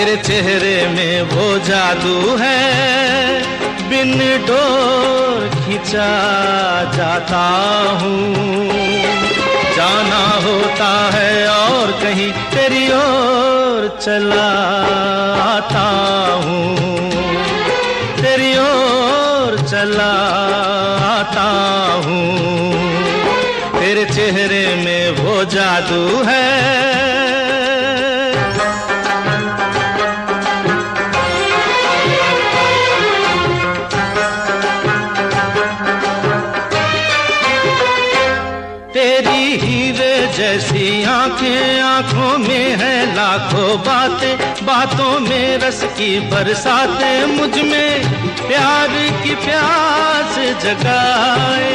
तेरे चेहरे में वो जादू है, बिन डोर खिंचा जाता हूँ। जाना होता है और कहीं तेरी ओर चला आता हूँ, तेरी ओर चला आता हूँ। तेरे चेहरे में वो जादू है। तेरी हीरे जैसी आंखें, आंखों में है लाखों बातें, बातों में रस की बरसातें, मुझ में प्यार की प्यास जगाए।